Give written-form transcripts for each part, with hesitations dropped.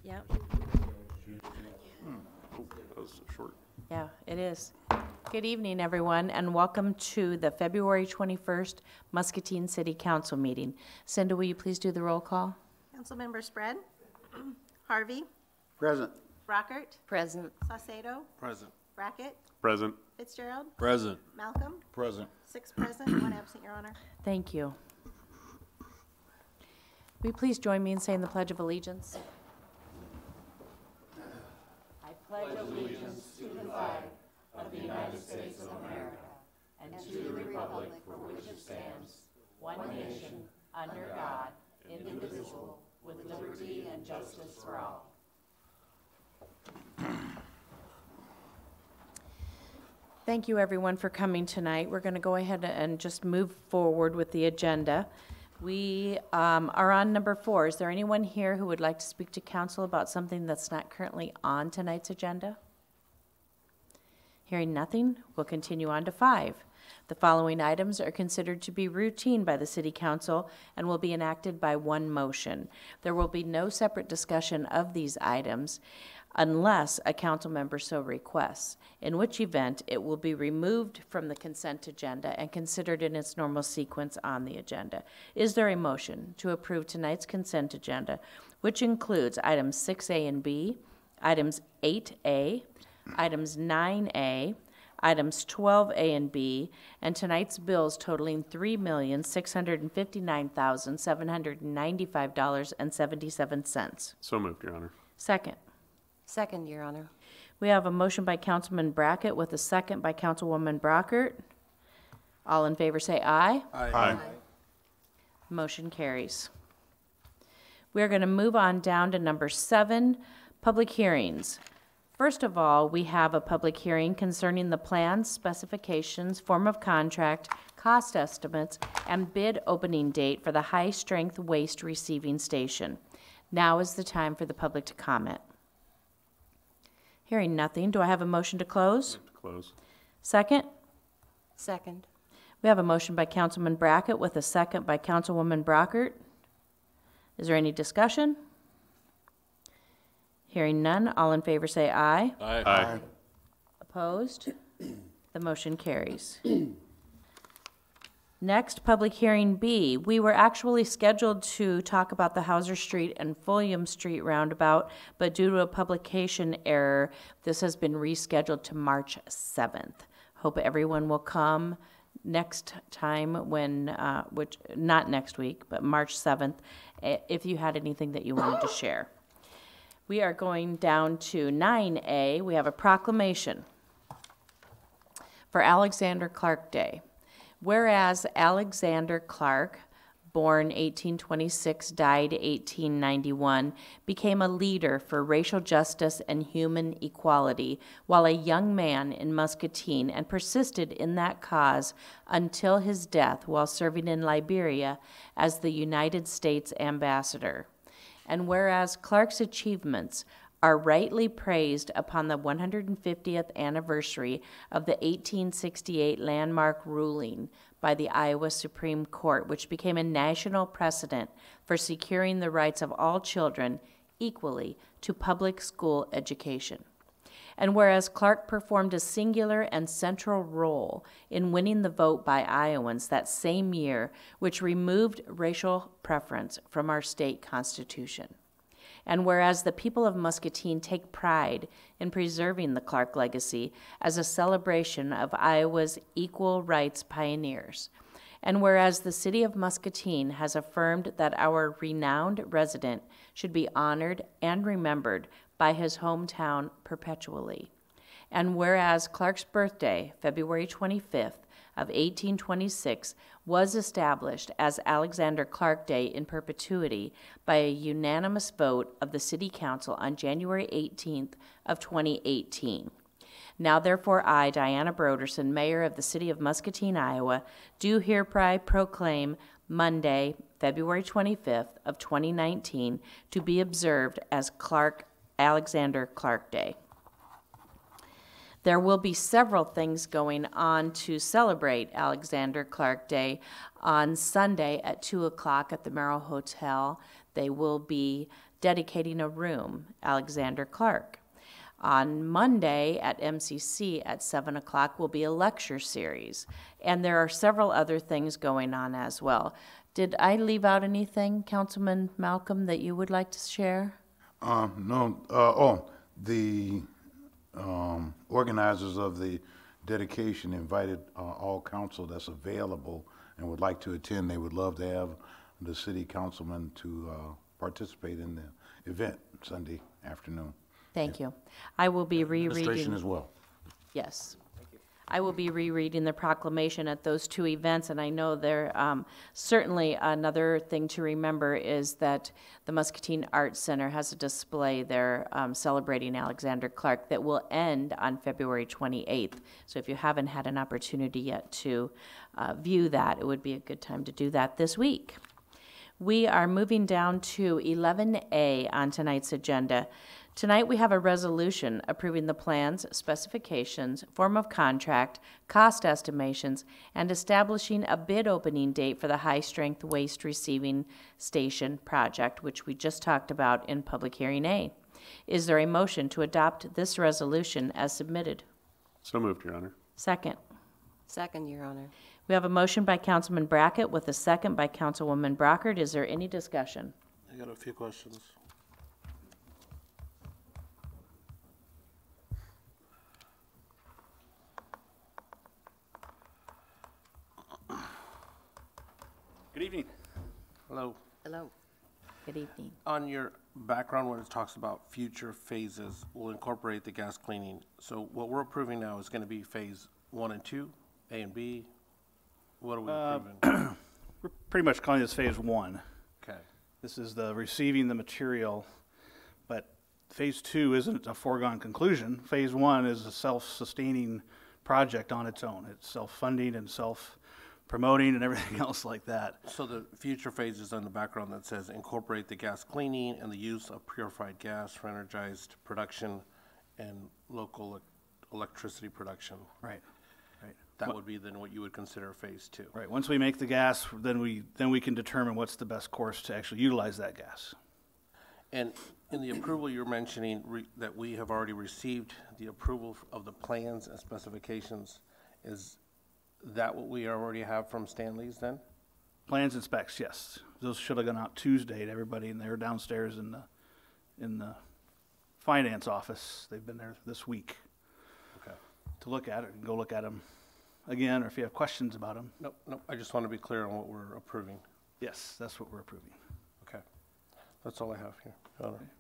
Yep. Oh, that was short. Yeah, it is. Good evening, everyone, and welcome to the February 21st Muscatine City Council meeting. Cinda, will you please do the roll call? Councilmember Spread, Harvey, Present. Brockert, Present. Saucedo, Present. Brackett, Present. Fitzgerald, Present. Malcolm, Present. 6 present, 1 absent, Your Honor. Thank you. Will you please join me in saying the Pledge of Allegiance? I pledge allegiance to the flag of the United States of America and to the republic for which it stands, one nation, under God, indivisible, with liberty and justice for all. Thank you, everyone, for coming tonight. We're going to go ahead and just move forward with the agenda. We are on number 4. Is there anyone here who would like to speak to council about something that's not currently on tonight's agenda? Hearing nothing, we'll continue on to 5. The following items are considered to be routine by the City Council and will be enacted by one motion. There will be no separate discussion of these items unless a council member so requests, in which event it will be removed from the consent agenda and considered in its normal sequence on the agenda. Is there a motion to approve tonight's consent agenda, which includes items 6A and B, items 8A, items 9A, items 12A and B, and tonight's bills totaling $3,659,795.77. So moved, Your Honor. Second. Second, Your Honor. We have a motion by Councilman Brackett with a second by Councilwoman Brockert. All in favor say aye. Aye. Motion carries. We're going to move on down to number 7, public hearings. First of all, we have a public hearing concerning the plans, specifications, form of contract, cost estimates, and bid opening date for the high-strength waste receiving station. Now is the time for the public to comment. Hearing nothing, do I have a motion to close? Move to close. Second? Second. We have a motion by Councilman Brackett with a second by Councilwoman Brockert. Is there any discussion? Hearing none, all in favor say aye. Aye. Opposed? The motion carries. Next, public hearing B. We were actually scheduled to talk about the Hauser Street and Fulham Street roundabout, but due to a publication error, this has been rescheduled to March 7th. Hope everyone will come next time when, which not next week, but March 7th, if you had anything that you wanted to share. We are going down to 9A. We have a proclamation for Alexander Clark Day. Whereas Alexander Clark, born 1826, died 1891, became a leader for racial justice and human equality while a young man in Muscatine and persisted in that cause until his death while serving in Liberia as the United States ambassador. And whereas Clark's achievements are rightly praised upon the 150th anniversary of the 1868 landmark ruling by the Iowa Supreme Court, which became a national precedent for securing the rights of all children equally to public school education. And whereas Clark performed a singular and central role in winning the vote by Iowans that same year, which removed racial preference from our state constitution. And whereas the people of Muscatine take pride in preserving the Clark legacy as a celebration of Iowa's equal rights pioneers. And whereas the city of Muscatine has affirmed that our renowned resident should be honored and remembered by his hometown perpetually. And whereas Clark's birthday, February 25th of 1826, was established as Alexander Clark Day in perpetuity by a unanimous vote of the City Council on January 18th of 2018. Now therefore I, Diana Broderson, Mayor of the City of Muscatine, Iowa, do hereby proclaim Monday, February 25th of 2019 to be observed as Alexander Clark Day. There will be several things going on to celebrate Alexander Clark Day. On Sunday at 2 o'clock at the Merrill Hotel, they will be dedicating a room, Alexander Clark. On Monday at MCC at 7 o'clock will be a lecture series. And there are several other things going on as well. Did I leave out anything, Councilman Malcolm, that you would like to share? No. The organizers of the dedication invited all council that's available and would like to attend. They would love to have the city councilman to participate in the event Sunday afternoon. Thank you. I will be Administration rereading. as well. Yes. I will be rereading the proclamation at those two events, and I know there, certainly another thing to remember is that the Muscatine Arts Center has a display there celebrating Alexander Clark that will end on February 28th. So if you haven't had an opportunity yet to view that, it would be a good time to do that this week. We are moving down to 11A on tonight's agenda. Tonight we have a resolution approving the plans, specifications, form of contract, cost estimations, and establishing a bid opening date for the high-strength waste receiving station project, which we just talked about in Public Hearing A. Is there a motion to adopt this resolution as submitted? So moved, Your Honor. Second. Second, Your Honor. We have a motion by Councilman Brackett with a second by Councilwoman Brockert. Is there any discussion? I got a few questions. Good evening. Hello. Hello. Good evening. On your background, when it talks about future phases, will incorporate the gas cleaning. So what we're approving now is going to be phase 1 and 2, A and B. What are we approving? We're pretty much calling this phase 1. Okay. This is the receiving the material, but phase 2 isn't a foregone conclusion. Phase 1 is a self-sustaining project on its own. It's self-funding and self-promoting and everything else like that. So the future phases on the background that says incorporate the gas cleaning and the use of purified gas for energized production and local electricity production. Right. Right. That would be then what you would consider phase 2. Right. Once we make the gas, then we can determine what's the best course to actually utilize that gas. And in the approval, you're mentioning that we have already received the approval of the plans and specifications. Is that what we already have from Stanley's then? Plans and specs, yes. Those should have gone out Tuesday to everybody, and they're downstairs in the finance office. They've been there this week Okay. to look at it. You can go look at them again, or if you have questions about them. Nope, I just want to be clear on what we're approving. Yes, that's what we're approving. Okay. That's all I have here, Your Honor.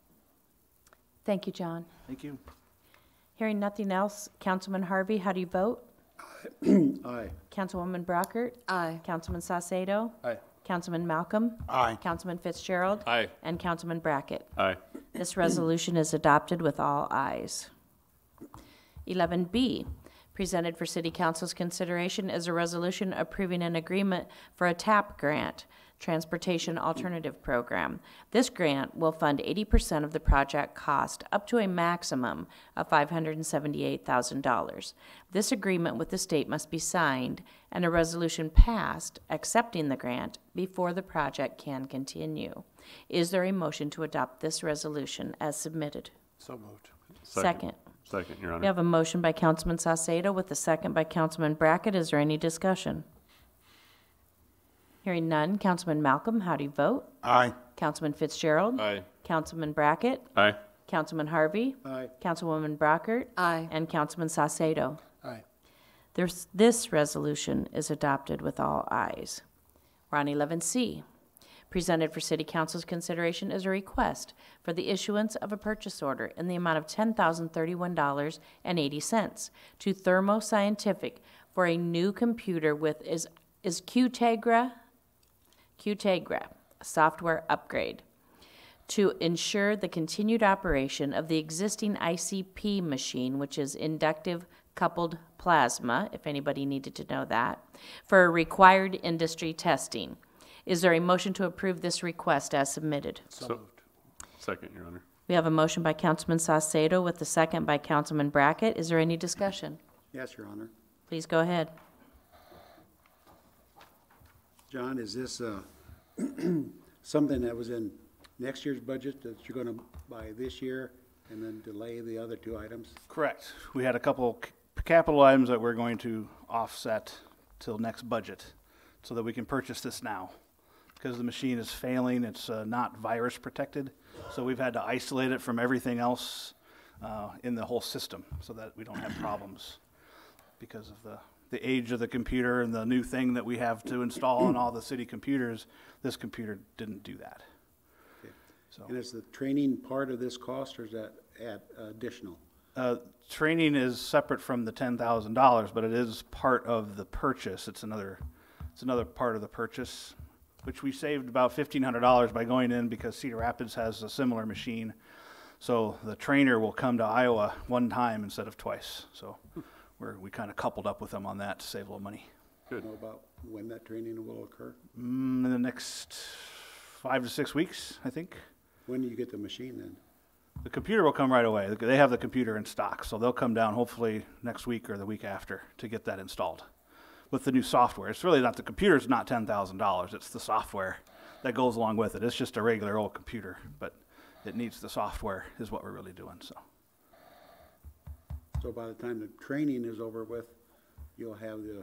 Thank you, John. Thank you. Hearing nothing else, Councilman Harvey, how do you vote? Aye. Councilwoman Brockert? Aye. Councilman Saucedo? Aye. Councilman Malcolm? Aye. Councilman Fitzgerald? Aye. And Councilman Brackett. Aye. This resolution is adopted with all ayes. 11B, presented for City Council's consideration, is a resolution approving an agreement for a TAP grant, Transportation Alternative Program. This grant will fund 80% of the project cost up to a maximum of $578,000. This agreement with the state must be signed and a resolution passed accepting the grant before the project can continue. Is there a motion to adopt this resolution as submitted? So moved. Second. Second, Your We Honor. have a motion by Councilman Saucedo with a second by Councilman Brackett. Is there any discussion? Hearing none. Councilman Malcolm, how do you vote? Aye. Councilman Fitzgerald? Aye. Councilman Brackett? Aye. Councilman Harvey? Aye. Councilwoman Brockert? Aye. And Councilman Saucedo. Aye. This resolution is adopted with all ayes. We're on 11C. Presented for City Council's consideration is a request for the issuance of a purchase order in the amount of $10,031.80 to Thermo Scientific for a new computer with is Qtegra software upgrade to ensure the continued operation of the existing ICP machine, which is inductive coupled plasma, if anybody needed to know that, for required industry testing. Is there a motion to approve this request as submitted? So So- moved. Second, Your Honor. We have a motion by Councilman Saucedo with the second by Councilman Brackett. Is there any discussion? Yes, Your Honor. Please go ahead. John, is this something that was in next year's budget that you're going to buy this year and then delay the other two items? Correct. We had a couple capital items that we're going to offset till next budget so that we can purchase this now. Because the machine is failing, it's not virus protected, so we've had to isolate it from everything else in the whole system so that we don't have problems because of the age of the computer and the new thing that we have to install on all the city computers. This computer didn't do that. Okay. So. And is the training part of this cost, or is that additional? Training is separate from the $10,000, but it is part of the purchase. It's another part of the purchase, which we saved about $1,500 by going in because Cedar Rapids has a similar machine. So the trainer will come to Iowa one time instead of twice. So we kind of coupled up with them on that to save a little money. Do you know about when that training will occur? In the next 5 to 6 weeks, I think. When do you get the machine then? The computer will come right away. They have the computer in stock, so they'll come down hopefully next week or the week after to get that installed with the new software. It's really not, the computer's not $10,000. It's the software that goes along with it. It's just a regular old computer, but it needs the software is what we're really doing. So by the time the training is over with, you'll have the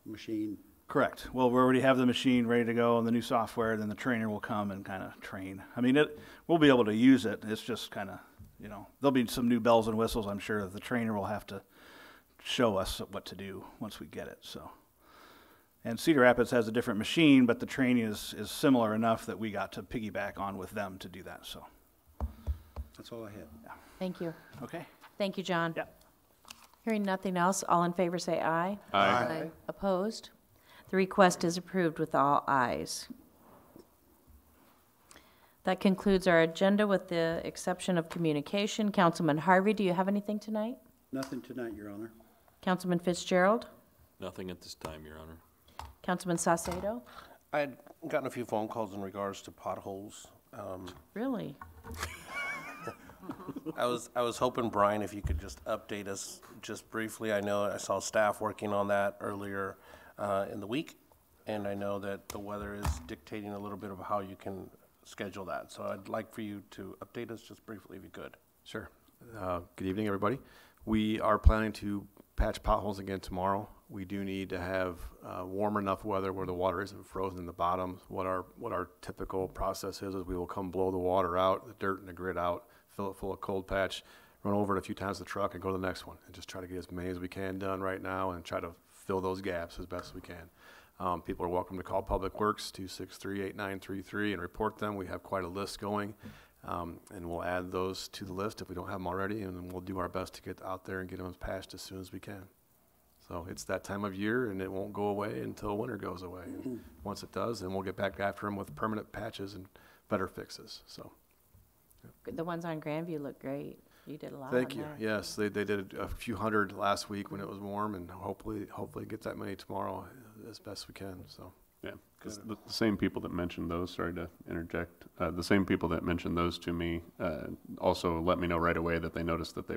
machine. Correct. Well, we already have the machine ready to go and the new software, then the trainer will come and kind of train. I mean, we'll be able to use it. It's just kind of, there'll be some new bells and whistles, I'm sure, that the trainer will have to show us what to do once we get it. So, and Cedar Rapids has a different machine, but the training is similar enough that we got to piggyback on with them to do that. So, That's all I had. Thank you. okay. Thank you, John. Yeah. Hearing nothing else, all in favor say aye. Aye. Opposed? The request is approved with all ayes. That concludes our agenda with the exception of communication. Councilman Harvey, do you have anything tonight? Nothing tonight, Your Honor. Councilman Fitzgerald? Nothing at this time, Your Honor. Councilman Saucedo? I had gotten a few phone calls in regards to potholes. Really? I was hoping, Brian, if you could just update us just briefly. I know I saw staff working on that earlier in the week, and I know that the weather is dictating a little bit of how you can schedule that. So I'd like for you to update us just briefly if you could. Sure. Good evening, everybody. We are planning to patch potholes again tomorrow. We do need to have warm enough weather where the water isn't frozen in the bottom. What our typical process is we will come blow the water out, the dirt and the grit out, fill it full of cold patch, run over it a few times with the truck and go to the next one and just try to get as many as we can done right now and try to fill those gaps as best we can. People are welcome to call Public Works 263-8933 and report them. We have quite a list going, and we'll add those to the list if we don't have them already, and then we'll do our best to get out there and get them patched as soon as we can. So it's that time of year, and it won't go away until winter goes away. And once it does, then we'll get back after them with permanent patches and better fixes. So. The ones on Grandview look great. You did a lot Thank on you. that. Yes, they did a few hundred last week when it was warm, and hopefully get that many tomorrow as best we can. So. Yeah, because the same people that mentioned those, sorry to interject, the same people that mentioned those to me also let me know right away that they noticed that they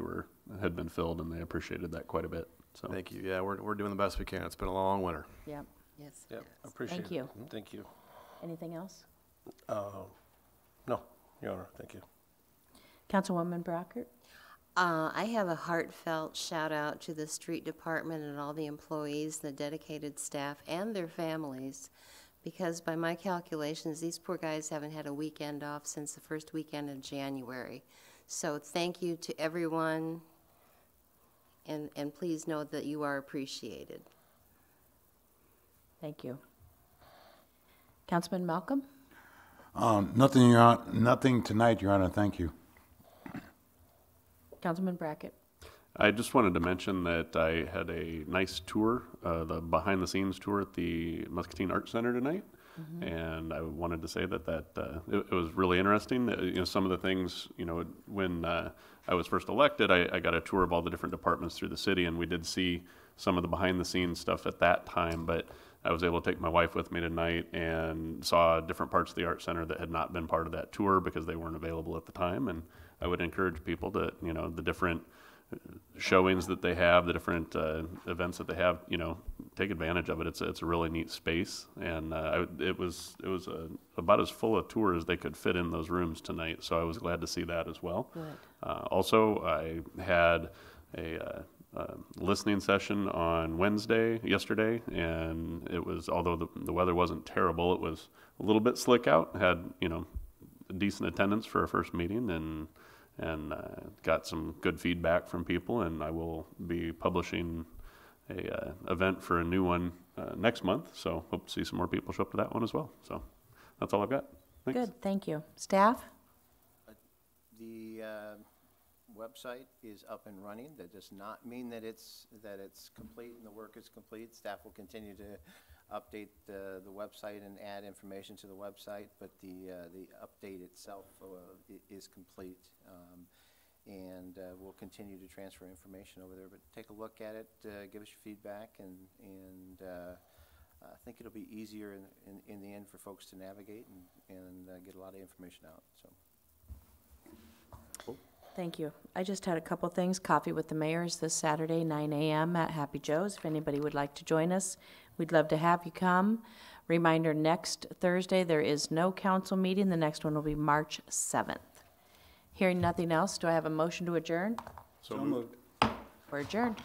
had been filled, and they appreciated that quite a bit. So Thank you. Yeah, we're doing the best we can. It's been a long winter. Yep. Yes. Yep, appreciate it. Thank you. Thank you. Anything else? No, Your Honor, thank you. Councilwoman Brockert? I have a heartfelt shout out to the street department and all the employees, the dedicated staff, and their families, because by my calculations, these poor guys haven't had a weekend off since the first weekend of January. So thank you to everyone, and please know that you are appreciated. Thank you. Councilman Malcolm? Nothing tonight, Your Honor. Thank you. Councilman Brackett? I just wanted to mention that I had a nice tour, the behind-the-scenes tour at the Muscatine Art Center tonight, and I wanted to say that it was really interesting. Some of the things, when I was first elected, I got a tour of all the different departments through the city, and we did see some of the behind-the-scenes stuff at that time, but I was able to take my wife with me tonight and saw different parts of the Art Center that had not been part of that tour because they weren't available at the time, and I would encourage people to, the different showings that they have, the different events that they have, take advantage of it. It's a really neat space, and it was about as full a tour as they could fit in those rooms tonight. So I was glad to see that as well. Also, I had a listening session on yesterday, and it was, although the weather wasn't terrible, it was a little bit slick out. Had decent attendance for our first meeting, and got some good feedback from people, and I will be publishing a event for a new one next month, so hope to see some more people show up to that one as well. So that's all I've got. Thanks. Good, thank you. Staff? The website is up and running. That does not mean that it's complete and the work is complete. Staff will continue to update the website and add information to the website, but the update itself is complete. And we'll continue to transfer information over there. But take a look at it, give us your feedback, and I think it'll be easier in the end for folks to navigate and get a lot of information out. So. Cool. Thank you. I just had a couple things. Coffee with the Mayors this Saturday, 9 a.m. at Happy Joe's. If anybody would like to join us, we'd love to have you come. Reminder, next Thursday there is no council meeting. The next one will be March 7th. Hearing nothing else, do I have a motion to adjourn? So moved. We're adjourned.